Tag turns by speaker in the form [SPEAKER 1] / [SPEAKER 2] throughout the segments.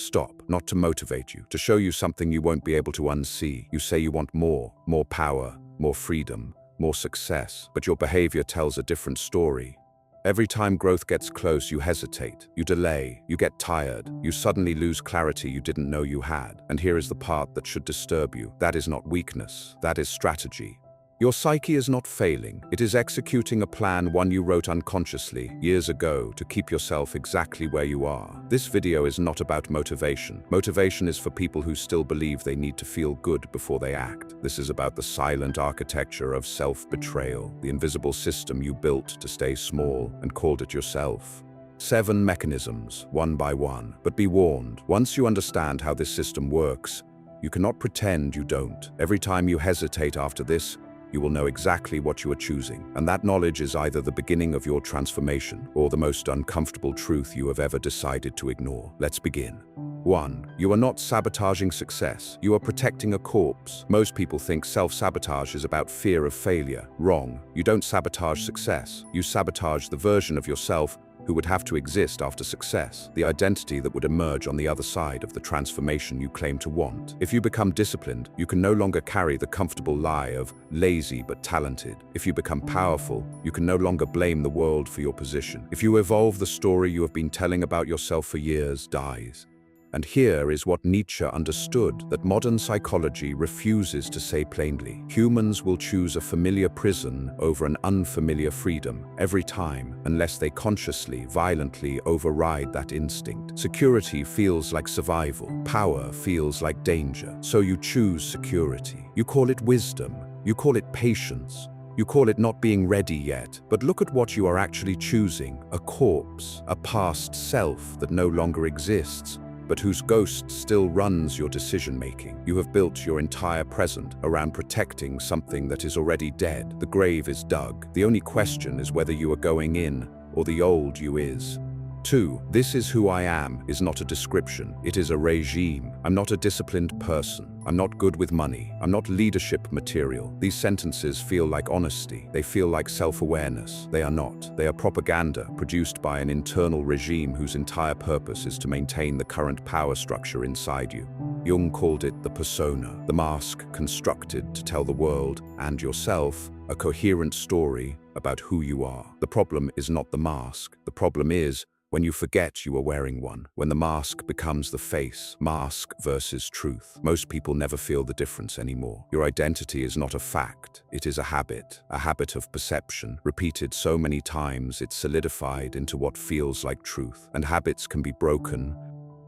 [SPEAKER 1] stop, not to motivate you, to show you something you won't be able to unsee. You say you want more power, more freedom, more success, but your behavior tells a different story. Every time growth gets close, you hesitate, you delay, you get tired, you suddenly lose clarity you didn't know you had. And here is the part that should disturb you. That is not weakness, that is strategy. Your psyche is not failing. It is executing a plan, one you wrote unconsciously years ago, to keep yourself exactly where you are. This video is not about motivation. Motivation is for people who still believe they need to feel good before they act. This is about the silent architecture of self-betrayal, the invisible system you built to stay small and called it yourself. 7 mechanisms, one by one. But be warned, once you understand how this system works, you cannot pretend you don't. Every time you hesitate after this, you will know exactly what you are choosing, and that knowledge is either the beginning of your transformation or the most uncomfortable truth you have ever decided to ignore. Let's begin. 1. You are not sabotaging success. You are protecting a corpse. Most people think self-sabotage is about fear of failure. Wrong. You don't sabotage success. You sabotage the version of yourself who would have to exist after success, the identity that would emerge on the other side of the transformation you claim to want. If you become disciplined, you can no longer carry the comfortable lie of lazy but talented. If you become powerful, you can no longer blame the world for your position. If you evolve, the story you have been telling about yourself for years dies. And here is what Nietzsche understood, that modern psychology refuses to say plainly. Humans will choose a familiar prison over an unfamiliar freedom every time, unless they consciously, violently override that instinct. Security feels like survival. Power feels like danger. So you choose security. You call it wisdom. You call it patience. You call it not being ready yet. But look at what you are actually choosing: a corpse, a past self that no longer exists, but whose ghost still runs your decision-making. You have built your entire present around protecting something that is already dead. The grave is dug. The only question is whether you are going in or the old you is. 2. This is who I am is not a description. It is a regime. I'm not a disciplined person. I'm not good with money. I'm not leadership material. These sentences feel like honesty. They feel like self-awareness. They are not. They are propaganda produced by an internal regime whose entire purpose is to maintain the current power structure inside you. Jung called it the persona, the mask constructed to tell the world and yourself a coherent story about who you are. The problem is not the mask. The problem is when you forget you are wearing one, when the mask becomes the face. Mask versus truth. Most people never feel the difference anymore. Your identity is not a fact, it is a habit of perception. Repeated so many times, it's solidified into what feels like truth. And habits can be broken.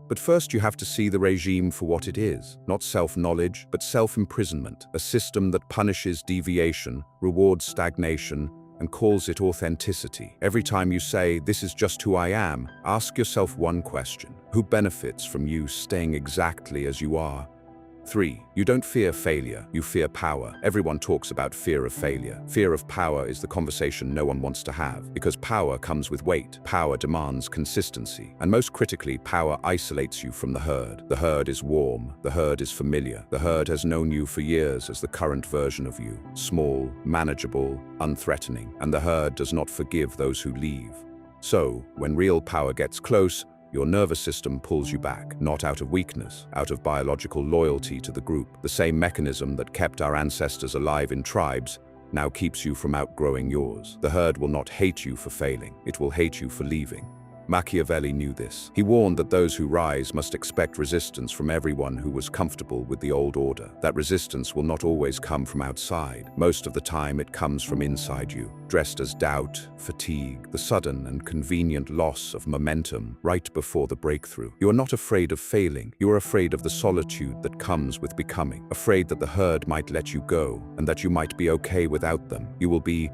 [SPEAKER 1] But first you have to see the regime for what it is. Not self-knowledge, but self-imprisonment. A system that punishes deviation, rewards stagnation, and calls it authenticity. Every time you say, "This is just who I am," ask yourself one question: who benefits from you staying exactly as you are? 3. You don't fear failure, you fear power. Everyone talks about fear of failure. Fear of power is the conversation no one wants to have, because power comes with weight. Power demands consistency. And most critically, power isolates you from the herd. The herd is warm, the herd is familiar. The herd has known you for years as the current version of you. Small, manageable, unthreatening. And the herd does not forgive those who leave. So, when real power gets close, your nervous system pulls you back, not out of weakness, out of biological loyalty to the group. The same mechanism that kept our ancestors alive in tribes now keeps you from outgrowing yours. The herd will not hate you for failing, it will hate you for leaving. Machiavelli knew this. He warned that those who rise must expect resistance from everyone who was comfortable with the old order. That resistance will not always come from outside. Most of the time it comes from inside you, dressed as doubt, fatigue, the sudden and convenient loss of momentum right before the breakthrough. You are not afraid of failing. You are afraid of the solitude that comes with becoming. Afraid that the herd might let you go and that you might be okay without them. You will be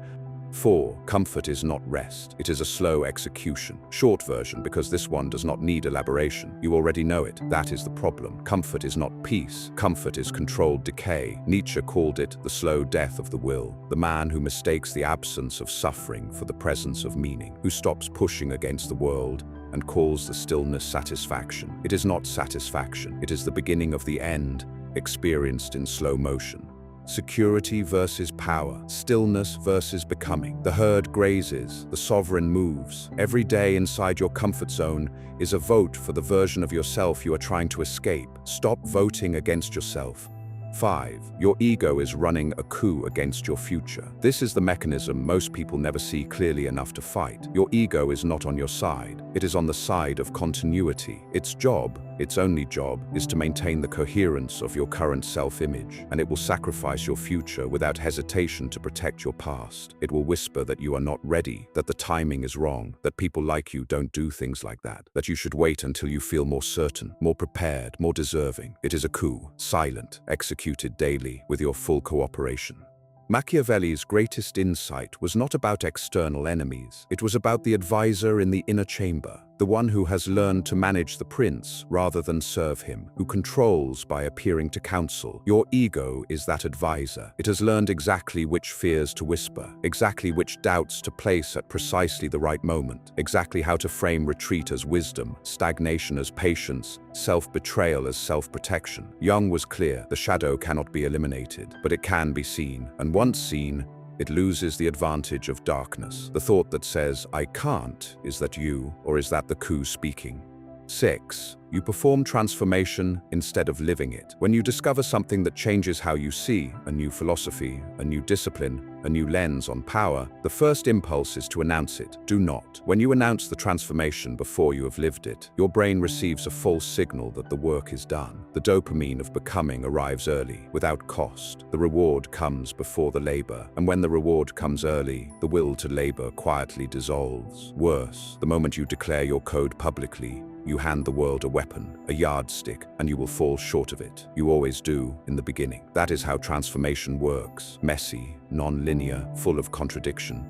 [SPEAKER 1] 4. Comfort is not rest. It is a slow execution. Short version, because this one does not need elaboration. You already know it. That is the problem. Comfort is not peace. Comfort is controlled decay. Nietzsche called it the slow death of the will. The man who mistakes the absence of suffering for the presence of meaning. Who stops pushing against the world and calls the stillness satisfaction. It is not satisfaction. It is the beginning of the end, experienced in slow motion. Security versus power. Stillness versus becoming. The herd grazes, the sovereign moves. Every day inside your comfort zone is a vote for the version of yourself you are trying to escape. Stop voting against yourself. 5. Your ego is running a coup against your future. This is the mechanism most people never see clearly enough to fight. Your ego is not on your side. It is on the side of continuity. Its job, its only job, is to maintain the coherence of your current self-image, and it will sacrifice your future without hesitation to protect your past. It will whisper that you are not ready, that the timing is wrong, that people like you don't do things like that you should wait until you feel more certain, more prepared, more deserving. It is a coup, silent, executed daily, with your full cooperation. Machiavelli's greatest insight was not about external enemies. It was about the advisor in the inner chamber, the one who has learned to manage the prince rather than serve him, who controls by appearing to counsel. Your ego is that advisor. It has learned exactly which fears to whisper, exactly which doubts to place at precisely the right moment, exactly how to frame retreat as wisdom, stagnation as patience, self-betrayal as self-protection. Jung was clear: the shadow cannot be eliminated, but it can be seen, and once seen, it loses the advantage of darkness. The thought that says, "I can't," is that you, or is that the coup speaking? 6. You perform transformation instead of living it. When you discover something that changes how you see, a new philosophy, a new discipline, a new lens on power, the first impulse is to announce it. Do not. When you announce the transformation before you have lived it, your brain receives a false signal that the work is done. The dopamine of becoming arrives early, without cost. The reward comes before the labor, and when the reward comes early, the will to labor quietly dissolves. Worse, the moment you declare your code publicly, you hand the world a weapon, a yardstick, and you will fall short of it. You always do in the beginning. That is how transformation works. Messy, non-linear, full of contradiction.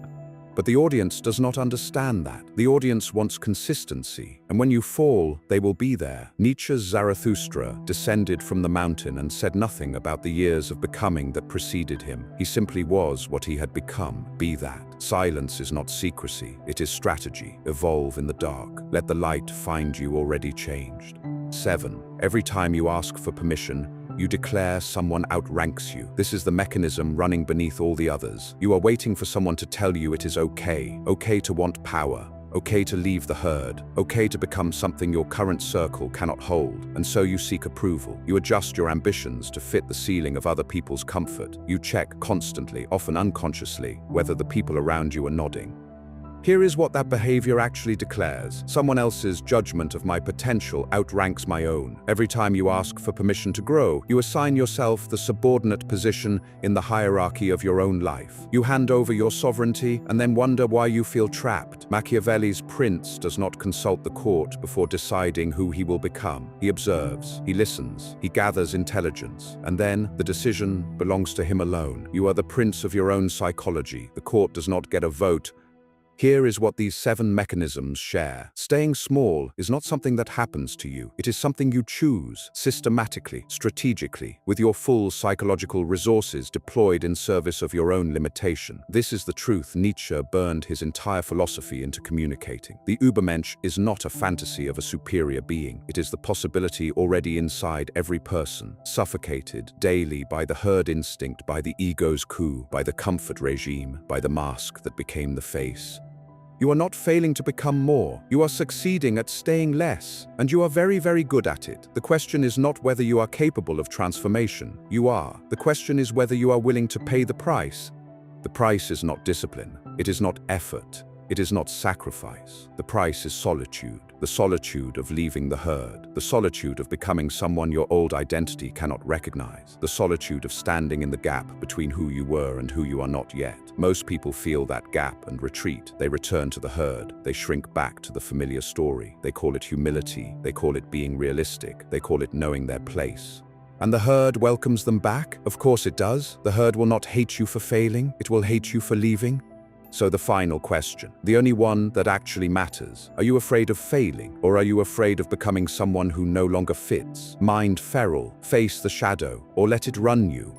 [SPEAKER 1] But the audience does not understand that. The audience wants consistency, and when you fall, they will be there. Nietzsche's Zarathustra descended from the mountain and said nothing about the years of becoming that preceded him. He simply was what he had become. Be that. Silence is not secrecy, it is strategy. Evolve in the dark. Let the light find you already changed. 7. Every time you ask for permission, you declare someone outranks you. This is the mechanism running beneath all the others. You are waiting for someone to tell you it is okay. Okay to want power. Okay to leave the herd. Okay to become something your current circle cannot hold. And so you seek approval. You adjust your ambitions to fit the ceiling of other people's comfort. You check constantly, often unconsciously, whether the people around you are nodding. Here is what that behavior actually declares. Someone else's judgment of my potential outranks my own. Every time you ask for permission to grow, you assign yourself the subordinate position in the hierarchy of your own life. You hand over your sovereignty and then wonder why you feel trapped. Machiavelli's prince does not consult the court before deciding who he will become. He observes, he listens, he gathers intelligence, and then the decision belongs to him alone. You are the prince of your own psychology. The court does not get a vote. Here is what these 7 mechanisms share. Staying small is not something that happens to you. It is something you choose, systematically, strategically, with your full psychological resources deployed in service of your own limitation. This is the truth Nietzsche burned his entire philosophy into communicating. The Übermensch is not a fantasy of a superior being. It is the possibility already inside every person, suffocated daily by the herd instinct, by the ego's coup, by the comfort regime, by the mask that became the face. You are not failing to become more. You are succeeding at staying less, and you are very, very good at it. The question is not whether you are capable of transformation. You are. The question is whether you are willing to pay the price. The price is not discipline. It is not effort. It is not sacrifice. The price is solitude. The solitude of leaving the herd. The solitude of becoming someone your old identity cannot recognize. The solitude of standing in the gap between who you were and who you are not yet. Most people feel that gap and retreat. They return to the herd. They shrink back to the familiar story. They call it humility. They call it being realistic. They call it knowing their place. And the herd welcomes them back? Of course it does. The herd will not hate you for failing. It will hate you for leaving. So the final question, the only one that actually matters: are you afraid of failing, or are you afraid of becoming someone who no longer fits? Mindferal, face the shadow, or let it run you.